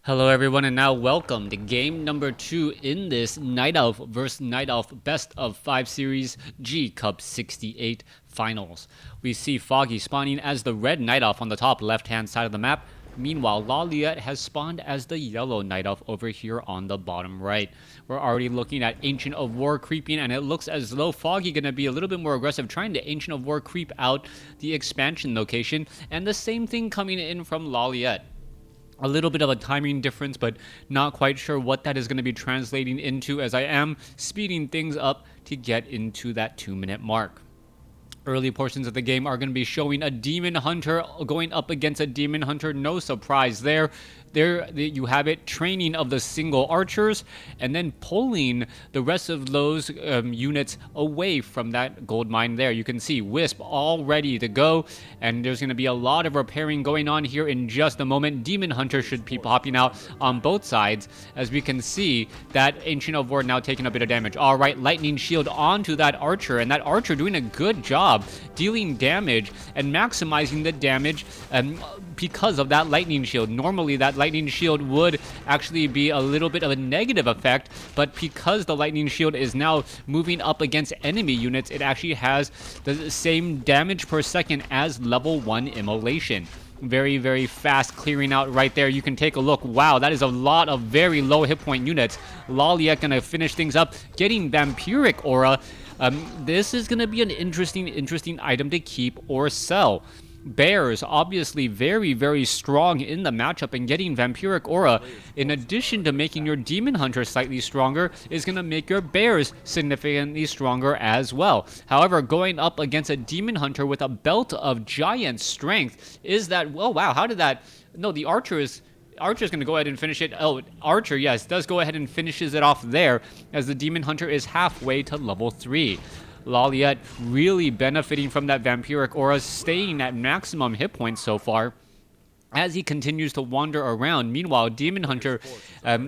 Hello everyone, and now welcome to game number 2 in this Night Elf vs Night Elf Best of 5 series Gcup68 finals. We see Foggy spawning as the red Night Elf on the top left hand side of the map. Meanwhile, Lawliet has spawned as the yellow Night Elf over here on the bottom right. We're already looking at Ancient of War creeping, and it looks as though Foggy gonna be a little bit more aggressive, trying to Ancient of War creep out the expansion location, and the same thing coming in from Lawliet. A little bit of a timing difference, but not quite sure what that is going to be translating into, as I am speeding things up to get into that 2-minute mark. Early portions of the game are going to be showing a Demon Hunter going up against a Demon Hunter. No surprise there. There you have it, training of the single archers, and then pulling the rest of those units away from that gold mine there. You can see Wisp all ready to go, and there's going to be a lot of repairing going on here in just a moment. Demon Hunter should be popping out on both sides, as we can see that Ancient of War now taking a bit of damage. All right, Lightning Shield onto that archer, and that archer doing a good job dealing damage and maximizing the damage because of that Lightning Shield. Normally that Lightning Shield would actually be a little bit of a negative effect, but because the Lightning Shield is now moving up against enemy units, it actually has the same damage per second as level 1 Immolation. Very, very fast clearing out right there. You can take a look. Wow, that is a lot of very low hit point units. Lawliet gonna finish things up, getting Vampiric Aura. This is gonna be an interesting item to keep or sell. Bears obviously very, very strong in the matchup, and getting Vampiric Aura, in addition to making your Demon Hunter slightly stronger, is going to make your Bears significantly stronger as well. However, going up against a Demon Hunter with a belt of giant strength is that, oh wow, how did that, no, the Archer's going to go ahead and finish it. Oh, Archer, yes, does go ahead and finishes it off there, as the Demon Hunter is halfway to level 3. Lawliet really benefiting from that Vampiric Aura, staying at maximum hit points so far as he continues to wander around. Meanwhile, Demon Hunter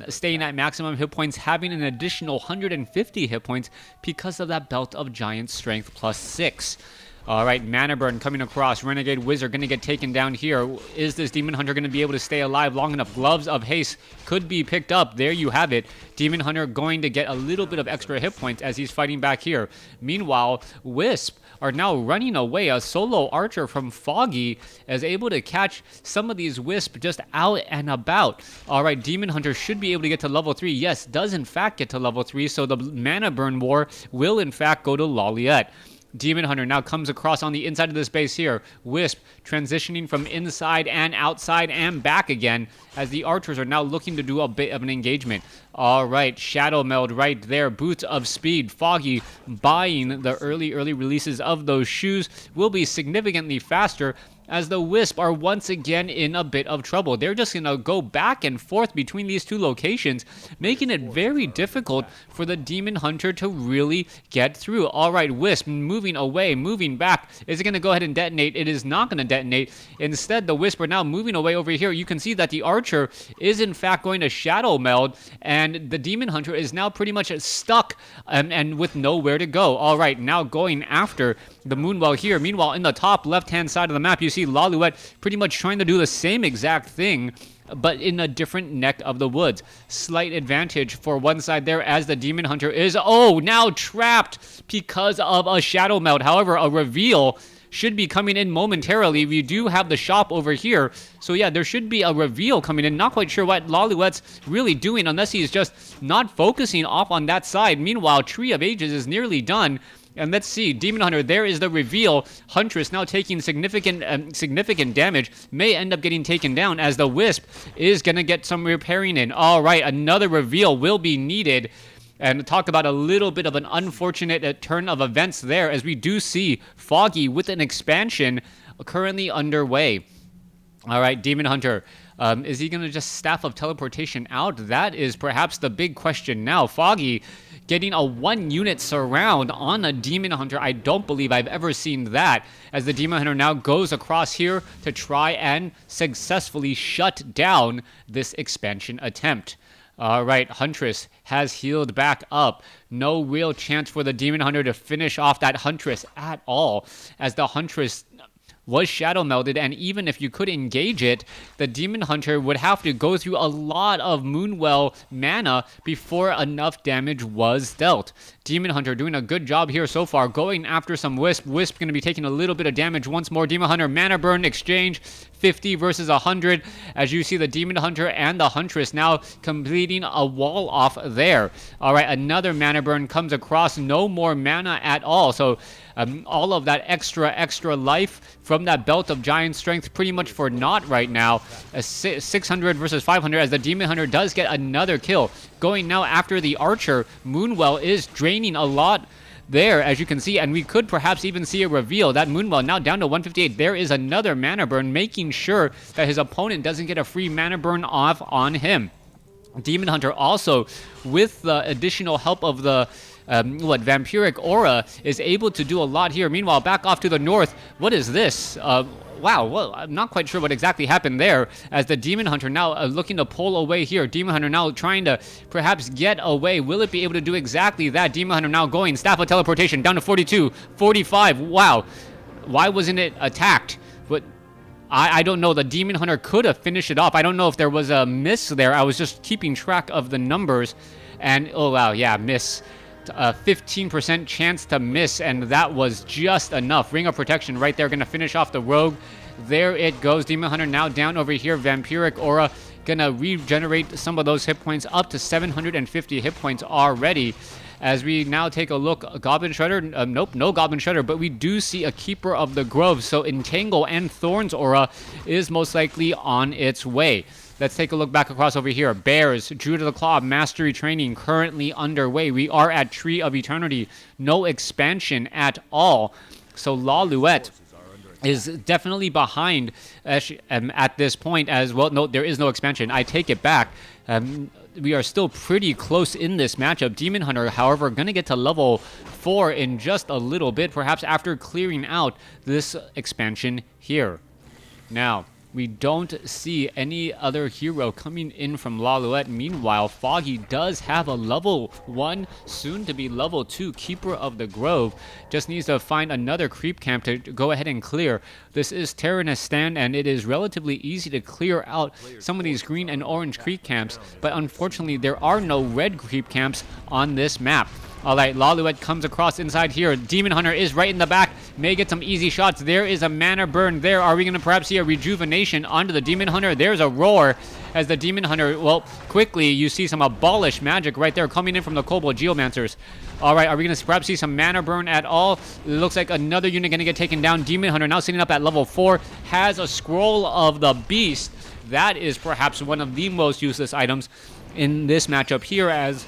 staying at maximum hit points, having an additional 150 hit points because of that Belt of Giant Strength plus 6. All right, Mana Burn coming across. Renegade Wizard going to get taken down here. Is this Demon Hunter going to be able to stay alive long enough? Gloves of Haste could be picked up. There you have it. Demon Hunter going to get a little bit of extra hit points as he's fighting back here. Meanwhile, Wisp are now running away. A solo archer from Foggy is able to catch some of these Wisp just out and about. All right, Demon Hunter should be able to get to level 3. Yes, does in fact get to level 3, so the Mana Burn War will in fact go to Lawliet. Demon Hunter now comes across on the inside of this base here. Wisp transitioning from inside and outside and back again, as the archers are now looking to do a bit of an engagement. All right, Shadow Meld right there. Boots of Speed. Foggy buying the early releases of those shoes will be significantly faster, as the Wisp are once again in a bit of trouble. They're just going to go back and forth between these two locations, making it very difficult for the Demon Hunter to really get through. All right, Wisp moving away, moving back. Is it going to go ahead and detonate? It is not going to detonate. Instead, the Wisp are now moving away over here. You can see that the Archer is in fact going to Shadow Meld, and the Demon Hunter is now pretty much stuck and with nowhere to go. All right, now going after the Moonwell here. Meanwhile, in the top left-hand side of the map, you see Lawliet pretty much trying to do the same exact thing, but in a different neck of the woods. Slight advantage for one side there, as the Demon Hunter is, now trapped because of a Shadow Meld. However, a reveal should be coming in momentarily. We do have the shop over here, so yeah, there should be a reveal coming in. Not quite sure what Lawliet's really doing, unless he's just not focusing off on that side. Meanwhile, Tree of Ages is nearly done. And let's see, Demon Hunter, there is the reveal. Huntress now taking significant damage, may end up getting taken down, as the Wisp is going to get some repairing in. All right, another reveal will be needed. And talk about a little bit of an unfortunate turn of events there, as we do see Foggy with an expansion currently underway. All right, Demon Hunter, is he going to just Staff of Teleportation out? That is perhaps the big question now. Foggy getting a 1-unit surround on a Demon Hunter. I don't believe I've ever seen that, as the Demon Hunter now goes across here to try and successfully shut down this expansion attempt. All right, Huntress has healed back up. No real chance for the Demon Hunter to finish off that Huntress at all, as the Huntress was shadow melded, and even if you could engage it, the Demon Hunter would have to go through a lot of Moonwell mana before enough damage was dealt. Demon Hunter doing a good job here so far, going after some Wisp. Wisp going to be taking a little bit of damage once more. Demon Hunter mana burn exchange, 50 versus 100, as you see the Demon Hunter and the Huntress now completing a wall off there. All right, another mana burn comes across, no more mana at all. So all of that extra life from that Belt of Giant Strength pretty much for naught right now. 600 versus 500 as the Demon Hunter does get another kill. Going now after the Archer. Moonwell is draining a lot there, as you can see, and we could perhaps even see a reveal. That Moonwell now down to 158. There is another mana burn, making sure that his opponent doesn't get a free mana burn off on him. Demon Hunter also, with the additional help of the Vampiric Aura, is able to do a lot here. Meanwhile, back off to the north, what is this? Wow, well, I'm not quite sure what exactly happened there, as the Demon Hunter now looking to pull away here. Demon Hunter now trying to perhaps get away. Will it be able to do exactly that? Demon Hunter now going, Staff of Teleportation, down to 42, 45. Wow, why wasn't it attacked? But I don't know. The Demon Hunter could have finished it off. I don't know if there was a miss there. I was just keeping track of the numbers, and oh wow, yeah, miss. A 15% chance to miss, and that was just enough. Ring of Protection right there, gonna finish off the Rogue. There it goes. Demon Hunter now down over here. Vampiric Aura gonna regenerate some of those hit points up to 750 hit points already. As we now take a look, Goblin Shredder, nope, no Goblin Shredder, but we do see a Keeper of the Grove, so Entangle and Thorns Aura is most likely on its way. Let's take a look back across over here. Bears, Druid of the Claw, Mastery Training currently underway. We are at Tree of Eternity. No expansion at all. So Lawliet is definitely behind at this point as well. No, there is no expansion. I take it back. We are still pretty close in this matchup. Demon Hunter, however, going to get to level 4 in just a little bit, perhaps after clearing out this expansion here. Now, we don't see any other hero coming in from Lawliet. Meanwhile, Foggy does have a level 1, soon to be level 2 Keeper of the Grove. Just needs to find another creep camp to go ahead and clear. This is Terranistan, and it is relatively easy to clear out some of these green and orange creep camps, but unfortunately there are no red creep camps on this map. Alright, Lawliet comes across inside here. Demon Hunter is right in the back. May get some easy shots. There is a mana burn there. Are we going to perhaps see a rejuvenation onto the Demon Hunter? There's a roar as the Demon Hunter, well, quickly you see some abolish magic right there coming in from the Kobold Geomancers. Alright, are we going to perhaps see some mana burn at all? It looks like another unit going to get taken down. Demon Hunter now sitting up at level 4. Has a Scroll of the Beast. That is perhaps one of the most useless items in this matchup here, as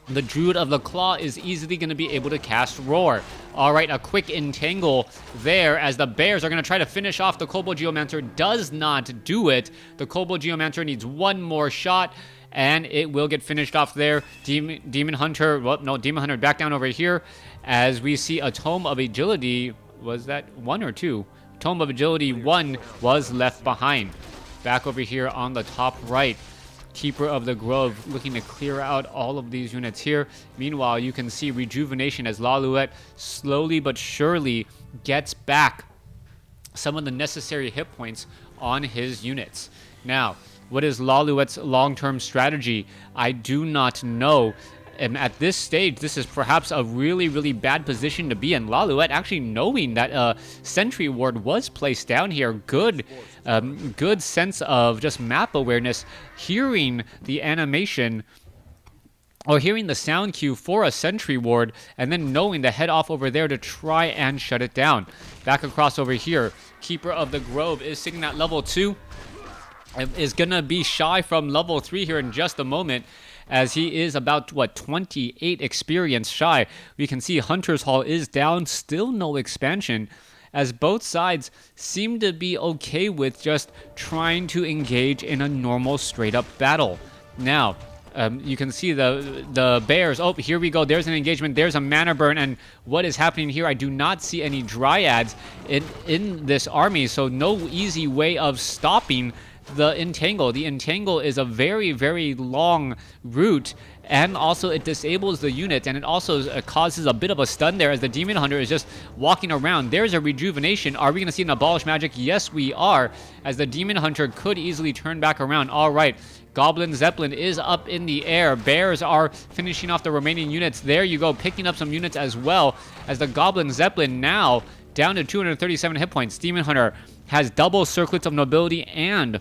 the Druid of the Claw is easily going to be able to cast Roar. Alright, a quick Entangle there as the Bears are going to try to finish off the Kobold Geomancer. Does not do it. The Kobold Geomancer needs one more shot, and it will get finished off there. Demon Hunter, well, no, Demon Hunter back down over here as we see a Tome of Agility. Was that 1 or 2? Tome of Agility 1 was left behind. Back over here on the top right. Keeper of the Grove looking to clear out all of these units here. Meanwhile, you can see rejuvenation as Lawliet slowly but surely gets back some of the necessary hit points on his units. Now, what is Lawliet's long-term strategy? I do not know. And at this stage, this is perhaps a really bad position to be in. Lawliet actually knowing that Sentry Ward was placed down here. Good sense of just map awareness. Hearing the animation or hearing the sound cue for a Sentry Ward, and then knowing to head off over there to try and shut it down. Back across over here, Keeper of the Grove is sitting at level 2. Is going to be shy from level 3 here in just a moment, as he is about, 28 experience shy. We can see Hunter's Hall is down, still no expansion, as both sides seem to be okay with just trying to engage in a normal straight-up battle. Now, you can see the Bears. Oh, here we go. There's an engagement. There's a mana burn. And what is happening here? I do not see any Dryads in this army, so no easy way of stopping the Entangle. The Entangle is a very long route, and also it disables the units, and it also causes a bit of a stun there as the Demon Hunter is just walking around. There's a rejuvenation. Are we going to see an abolish magic? Yes, we are, as the Demon Hunter could easily turn back around. All right. Goblin Zeppelin is up in the air. Bears are finishing off the remaining units. There you go, picking up some units as well, as the Goblin Zeppelin now down to 237 hit points. Demon Hunter has double Circlets of Nobility and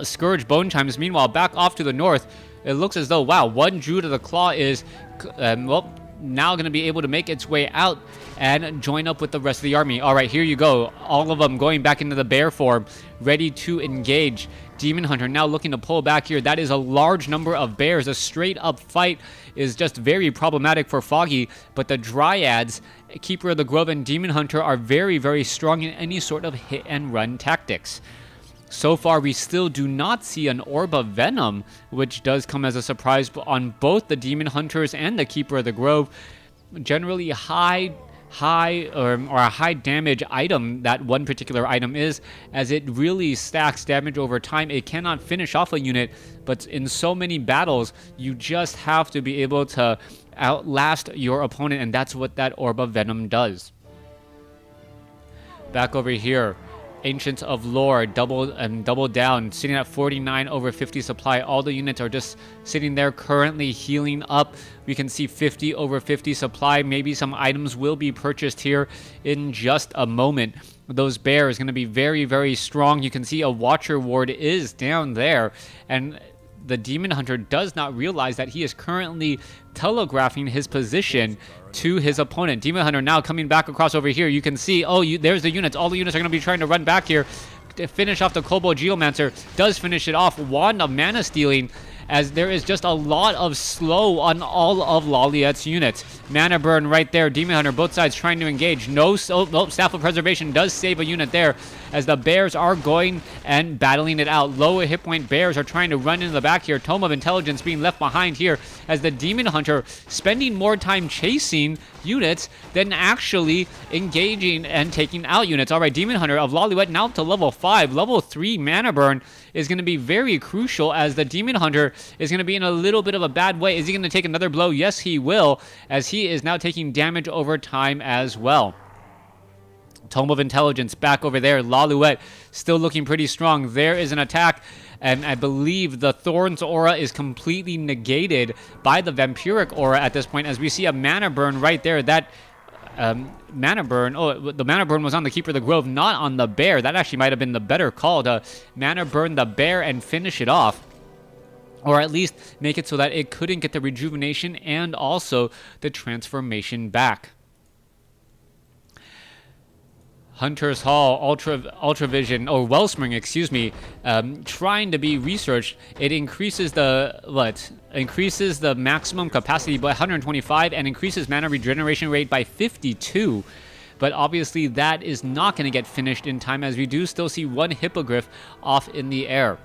Scourge Bone Chimes. Meanwhile, back off to the north, it looks as though, wow, one Druid of the Claw is, well, now going to be able to make its way out and join up with the rest of the army. All right, here you go. All of them going back into the bear form, ready to engage. Demon Hunter now looking to pull back here. That is a large number of bears. A straight up fight is just very problematic for Foggy, but the Dryads, Keeper of the Grove, and Demon Hunter are very, very strong in any sort of hit and run tactics. So far, we still do not see an Orb of Venom, which does come as a surprise on both the Demon Hunters and the Keeper of the Grove. Generally high or a high damage item, that one particular item is, as it really stacks damage over time. It cannot finish off a unit, but in so many battles, you just have to be able to outlast your opponent, and that's what that Orb of Venom does. Back over here, Ancients of Lore, double down, sitting at 49 over 50 supply. All the units are just sitting there currently healing up. We can see 50 over 50 supply. Maybe some items will be purchased here in just a moment. Those bears going to be very, very strong. You can see a Watcher Ward is down there, and the Demon Hunter does not realize that he is currently telegraphing his position to his opponent. Demon Hunter now coming back across over here. You can see, there's the units. All the units are going to be trying to run back here to finish off the Kobold Geomancer. Does finish it off. Wand of Mana Stealing, as there is just a lot of slow on all of Lawliet's units. Mana Burn right there. Demon Hunter, both sides trying to engage. Staff of Preservation does save a unit there, as the bears are going and battling it out. Lower hit point bears are trying to run into the back here. Tome of Intelligence being left behind here, as the Demon Hunter spending more time chasing units than actually engaging and taking out units. All right, Demon Hunter of Lawliet now up to level 5. Level 3 Mana Burn is going to be very crucial, as the Demon Hunter is going to be in a little bit of a bad way. Is he going to take another blow? Yes, he will, as he is now taking damage over time as well. Tome of Intelligence back over there. Lawliet still looking pretty strong. There is an attack, and I believe the Thorns aura is completely negated by the Vampiric aura at this point, as we see a Mana Burn right there. That Mana Burn, the Mana Burn was on the Keeper of the Grove, not on the bear. That actually might have been the better call, to Mana Burn the bear and finish it off. Or at least make it so that it couldn't get the rejuvenation and also the transformation back. Hunter's Hall, Ultravision, or Wellspring, excuse me, trying to be researched. It increases increases the maximum capacity by 125 and increases mana regeneration rate by 52. But obviously that is not going to get finished in time, as we do still see one Hippogriff off in the air.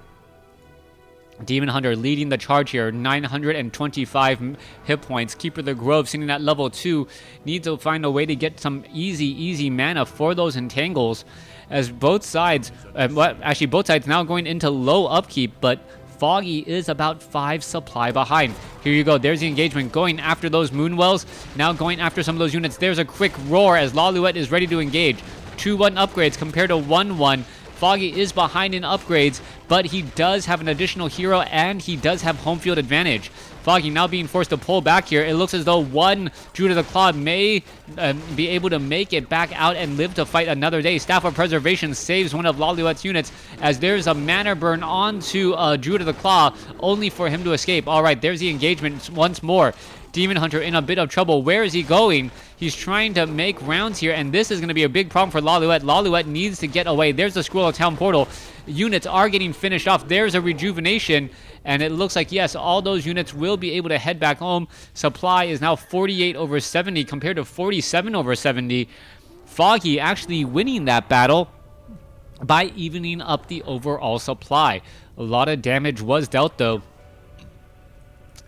Demon Hunter leading the charge here, 925 hit points. Keeper of the Grove sitting at level 2, needs to find a way to get some easy mana for those entangles, as both sides, both sides now going into low upkeep, but Foggy is about 5 supply behind. Here you go, there's the engagement, going after those Moonwells, now going after some of those units. There's a quick roar as Lawliet is ready to engage. 2-1 upgrades compared to 1-1. Foggy is behind in upgrades, but he does have an additional hero, and he does have home field advantage. Foggy now being forced to pull back here. It looks as though one Druid of the Claw may be able to make it back out and live to fight another day. Staff of Preservation saves one of Lawliet's units, as there's a Mana Burn onto Druid of the Claw, only for him to escape. All right, there's the engagement once more. Demon Hunter in a bit of trouble. Where is he going? He's trying to make rounds here, and this is going to be a big problem for Lawliet. Lawliet needs to get away. There's the Scroll of Town Portal. Units are getting finished off. There's a rejuvenation, and it looks like, yes, all those units will be able to head back home. Supply is now 48 over 70 compared to 47 over 70. Foggy actually winning that battle by evening up the overall supply. A lot of damage was dealt, though.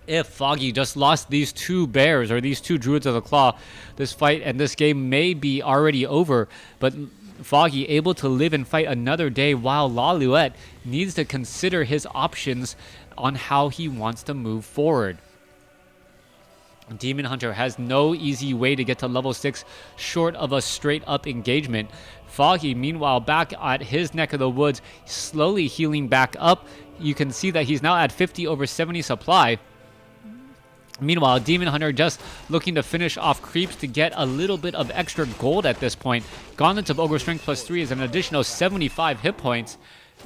If Foggy just lost these 2 bears, or these 2 Druids of the Claw, this fight and this game may be already over. But Foggy able to live and fight another day, while Lawliet needs to consider his options on how he wants to move forward. Demon Hunter has no easy way to get to level 6 short of a straight up engagement. Foggy, meanwhile, back at his neck of the woods, slowly healing back up. You can see that he's now at 50 over 70 supply. Meanwhile, Demon Hunter just looking to finish off creeps to get a little bit of extra gold at this point. Gauntlets of Ogre Strength +3 is an additional 75 hit points.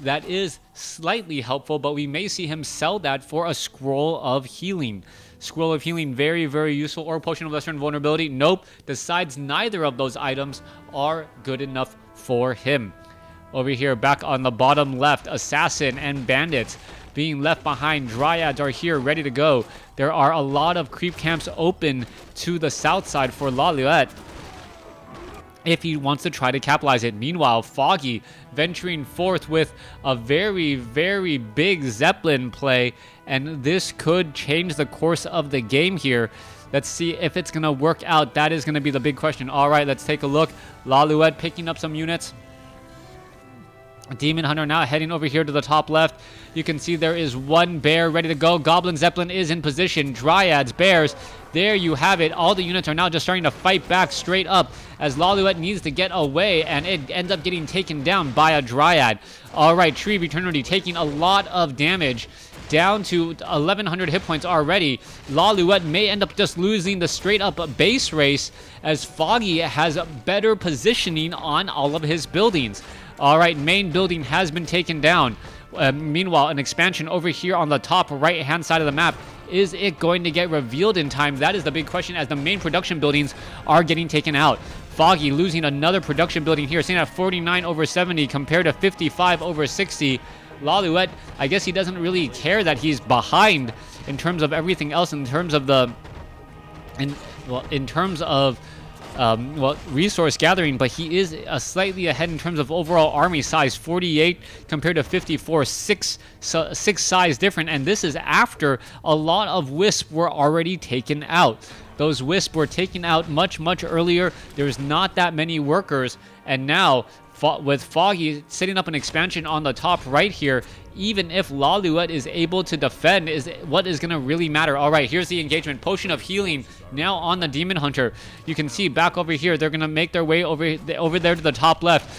That is slightly helpful, but we may see him sell that for a Scroll of Healing. Scroll of Healing, very, very useful. Or Potion of Lesser Invulnerability. Nope. Decides neither of those items are good enough for him. Over here, back on the bottom left, Assassin and Bandits being left behind. Dryads are here, ready to go. There are a lot of creep camps open to the south side for Lawliet if he wants to try to capitalize it. Meanwhile, Foggy venturing forth with a very, very big Zeppelin play, and this could change the course of the game here. Let's see if it's going to work out. That is going to be the big question. All right, let's take a look. Lawliet picking up some units. Demon Hunter now heading over here to the top left. You can see there is one bear ready to go. Goblin Zeppelin is in position. Dryads, bears. There you have it. All the units are now just starting to fight back straight up as Lawliet needs to get away, and it ends up getting taken down by a Dryad. All right, Tree of Eternity taking a lot of damage, down to 1100 hit points already. Lawliet may end up just losing the straight up base race as Foggy has better positioning on all of his buildings. All right, main building has been taken down. Meanwhile, an expansion over here on the top right-hand side of the map. Is it going to get revealed in time? That is the big question as the main production buildings are getting taken out. Foggy losing another production building here, staying at 49 over 70 compared to 55 over 60. Lawliet, I guess he doesn't really care that he's behind in terms of everything else, in terms of the... in terms of resource gathering, but he is slightly ahead in terms of overall army size, 48 compared to 54, six size different, and this is after a lot of Wisp were already taken out. Those Wisp were taken out much, much earlier. There's not that many workers, and now with Foggy setting up an expansion on the top right here, even if Lawliet is able to defend, is what is going to really matter. All right, here's the engagement. Potion of Healing now on the Demon Hunter. You can see back over here, they're going to make their way over there to the top left.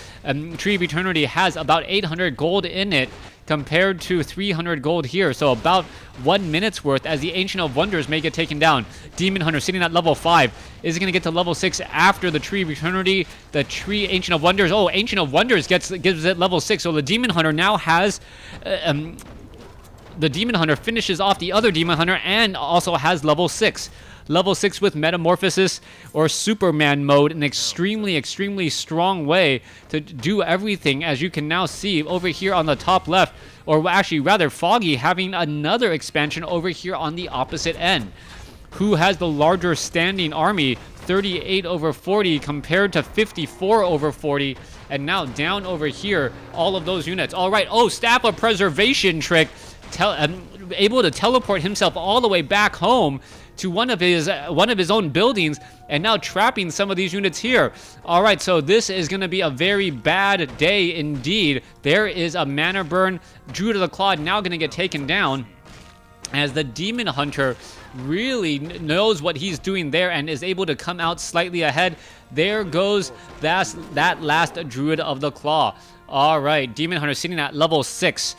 Tree of Eternity has about 800 gold in it compared to 300 gold here, so about 1 minute's worth as the Ancient of Wonders may get taken down. Demon Hunter sitting at level 5. Is it going to get to level 6 after the Tree of Eternity? The Tree Ancient of Wonders. Oh, Ancient of Wonders gives it level 6, so the Demon Hunter now has... the Demon Hunter finishes off the other Demon Hunter and also has level 6. Level 6 with Metamorphosis or Superman mode, an extremely, extremely strong way to do everything, as you can now see over here on the top left. Or actually, rather, Foggy having another expansion over here on the opposite end. Who has the larger standing army? 38 over 40 compared to 54 over 40. And now down over here, all of those units. All right, oh, Staff of Preservation trick. Able to teleport himself all the way back home to one of his own buildings, and now trapping some of these units here. All right, so this is going to be a very bad day indeed. There is a mana burn. Druid of the Claw now going to get taken down as the Demon Hunter really knows what he's doing there and is able to come out slightly ahead. There goes that last Druid of the Claw. All right, Demon Hunter sitting at level 6.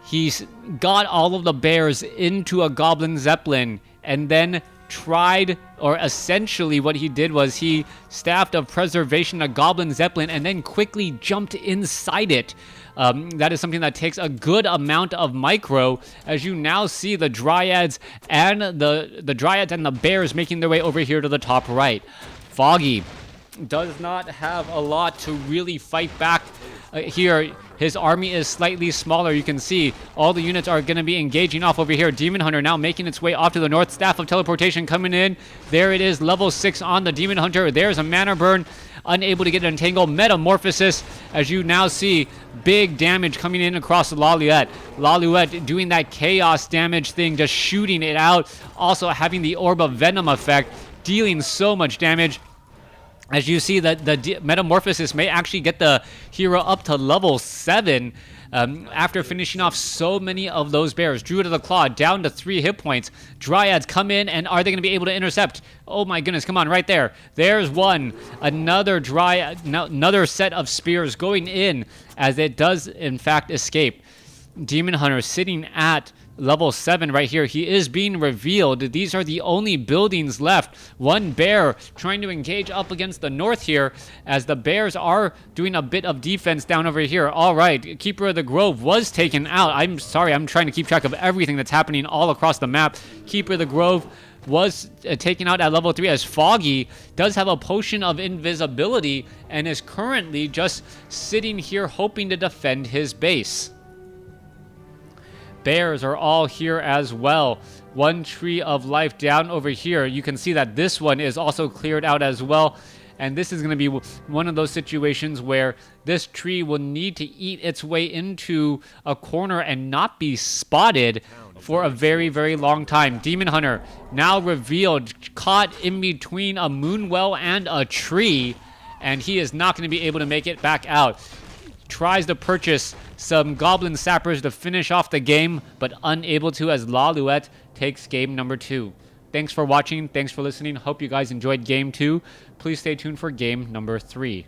He's got all of the bears into a Goblin Zeppelin and then tried, or essentially what he did was he staffed of preservation a Goblin Zeppelin and then quickly jumped inside it. That is something that takes a good amount of micro, as you now see the Dryads and the Dryads and the bears making their way over here to the top right. Foggy does not have a lot to really fight back here. His army is slightly smaller. You can see all the units are going to be engaging off over here. Demon Hunter now making its way off to the north. Staff of Teleportation coming in. There it is, level 6 on the Demon Hunter. There's a mana burn. Unable to get an entangle. Metamorphosis, as you now see, big damage coming in across Lawliet. Lawliet doing that chaos damage thing, just shooting it out. Also having the Orb of Venom effect, dealing so much damage. As you see that the Metamorphosis may actually get the hero up to level 7. After finishing off so many of those bears, Druid of the Claw down to 3 hit points. Dryads come in, and are they going to be able to intercept? Oh my goodness, come on, right there. There's one. Another another set of spears going in as it does, in fact, escape. Demon Hunter sitting at level 7 right here. He is being revealed. These are the only buildings left. One bear trying to engage up against the north here as the bears are doing a bit of defense down over here. All right, Keeper of the Grove was taken out. I'm sorry, I'm trying to keep track of everything that's happening all across the map. Keeper of the Grove was taken out at level 3 as Foggy does have a potion of invisibility and is currently just sitting here hoping to defend his base. Bears are all here as well. One tree of life down over here. You can see that this one is also cleared out as well. And this is going to be one of those situations where this tree will need to eat its way into a corner and not be spotted for a very, very long time. Demon Hunter now revealed, caught in between a moonwell and a tree, and he is not going to be able to make it back out. Tries to purchase some Goblin Sappers to finish off the game, but unable to as Lawliet takes game number 2. Thanks for watching. Thanks for listening. Hope you guys enjoyed game 2. Please stay tuned for game number 3.